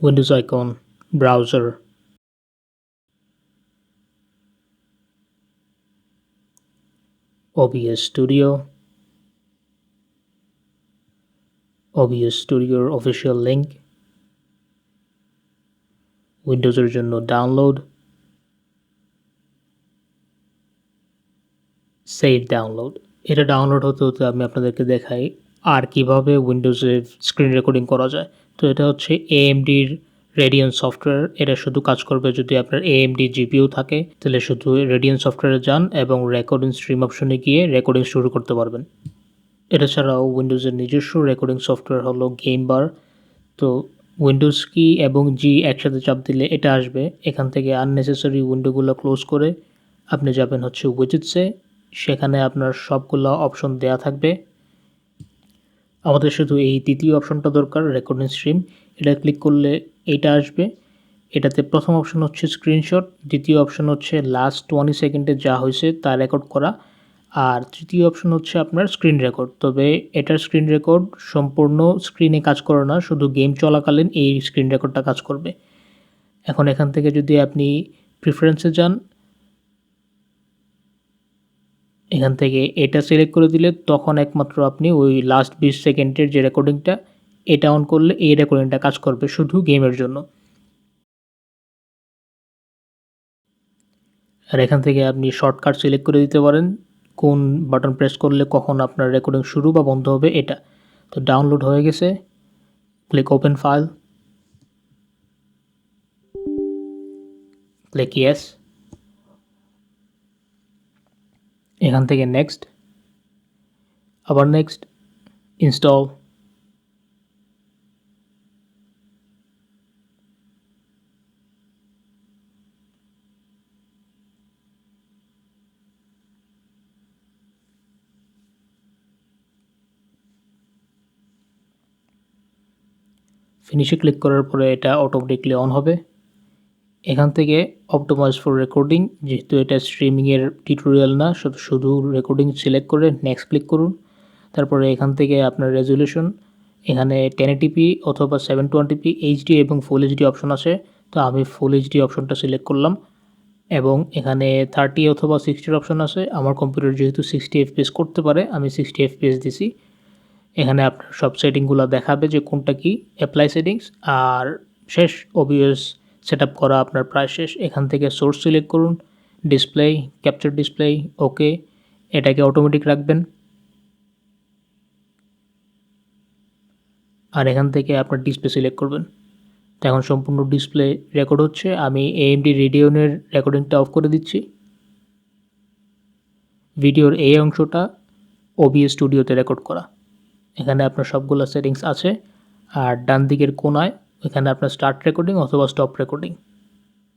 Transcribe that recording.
Windows icon, browser, OBS Studio, OBS Studioর official link, উইন্ডোজের জন্য download, save download. এটা download হতে হতে আমি আপনাদেরকে দেখাই আর কিভাবে উইন্ডোজে স্ক্রিন রেকর্ডিং করা যায়। তো এটা হচ্ছে AMDর রেডিয়ন সফটওয়্যার। এটা শুধু কাজ করবে যদি আপনার AMD GPU থাকে, তাহলে শুধু রেডিয়ন সফটওয়্যারে যান এবং রেকর্ডিং স্ট্রিম অপশনে গিয়ে রেকর্ডিং শুরু করতে পারবেন। এটা ছাড়াও উইন্ডোজের নিজস্ব রেকর্ডিং সফটওয়্যার হলো গেমবার। তো উইন্ডোজ কি এবং জি একসাথে চাপ দিলে এটা আসবে। এখান থেকে আননেসেসারি উইন্ডোগুলো ক্লোজ করে আপনি যাবেন হচ্ছে উইজেটসে। সেখানে আপনার সবগুলো অপশন দেয়া থাকবে। আমাদের শুধু এই তৃতীয় অপশনটা দরকার, রেকর্ডিং স্ট্রিম। এটা ক্লিক করলে এইটা আসবে। এটাতে প্রথম অপশন হচ্ছে স্ক্রিনশট, দ্বিতীয় অপশন হচ্ছে লাস্ট 20 সেকেন্ডে যা হয়েছে তা রেকর্ড করা, আর তৃতীয় অপশন হচ্ছে আপনার স্ক্রিন রেকর্ড। তবে এটার স্ক্রিন রেকর্ড সম্পূর্ণ স্ক্রিনে কাজ করে না, শুধু গেম চলাকালীন এই স্ক্রিন রেকর্ডটা কাজ করবে। এখন এখান থেকে যদি আপনি প্রিফারেন্সে যান, এখান থেকে এটা সিলেক্ট করে দিলে তখন একমাত্র আপনি ওই লাস্ট 20 সেকেন্ডের যে রেকর্ডিংটা, এটা অন করলে এই রেকর্ডিংটা কাজ করবে শুধু গেমের জন্য। আর এখান থেকে আপনি শর্টকাট সিলেক্ট করে দিতে পারেন কোন বাটন প্রেস করলে কখন আপনার রেকর্ডিং শুরু বা বন্ধ হবে এটা। তো ডাউনলোড হয়ে গেছে, click open file, click yes. এখান থেকে নেক্সট, আবার নেক্সট, ইনস্টল। ফিনিশে ক্লিক করার পরে এটা অটোমেটিকলি অন হবে। এখান থেকে অপটিমাইজ ফর রেকর্ডিং, যেহেতু এটা স্ট্রিমিংয়ের টিউটোরিয়াল না, শুধু রেকর্ডিং সিলেক্ট করে নেক্সট ক্লিক করুন। তারপরে এখান থেকে আপনার রেজুলেশন, এখানে 1080p অথবা 720p HD এবং ফুল HD অপশন আছে। তো আমি ফুল HD অপশনটা সিলেক্ট করলাম এবং এখানে 30 অথবা 60 অপশন আছে। আমার কম্পিউটার যেহেতু 60 FPS করতে পারে, আমি 60 FPS দিছি। এখানে আপনার সব সেটিংগুলো দেখাবে যে কোনটা কি, অ্যাপ্লাই সেটিংস, আর শেষ OBS সেটআপ করা আপনার প্রায় শেষ। এখান থেকে সোর্স সিলেক্ট করুন, ডিসপ্লে, ক্যাপচার ডিসপ্লে, ওকে, এটাকে অটোমেটিক রাখবেন। আর এখান থেকে আপনার ডিসপ্লে সিলেক্ট করবেন। তো এখন সম্পূর্ণ ডিসপ্লে রেকর্ড হচ্ছে। আমি AMD রেডিয়নের রেকর্ডিংটা অফ করে দিচ্ছি। ভিডিওর এই অংশটা OBS স্টুডিওতে রেকর্ড করা। এখানে আপনার সবগুলো সেটিংস আছে। আর ডান দিকের কোনায় এখানে আপনার স্টার্ট রেকর্ডিং অথবা স্টপ রেকর্ডিং।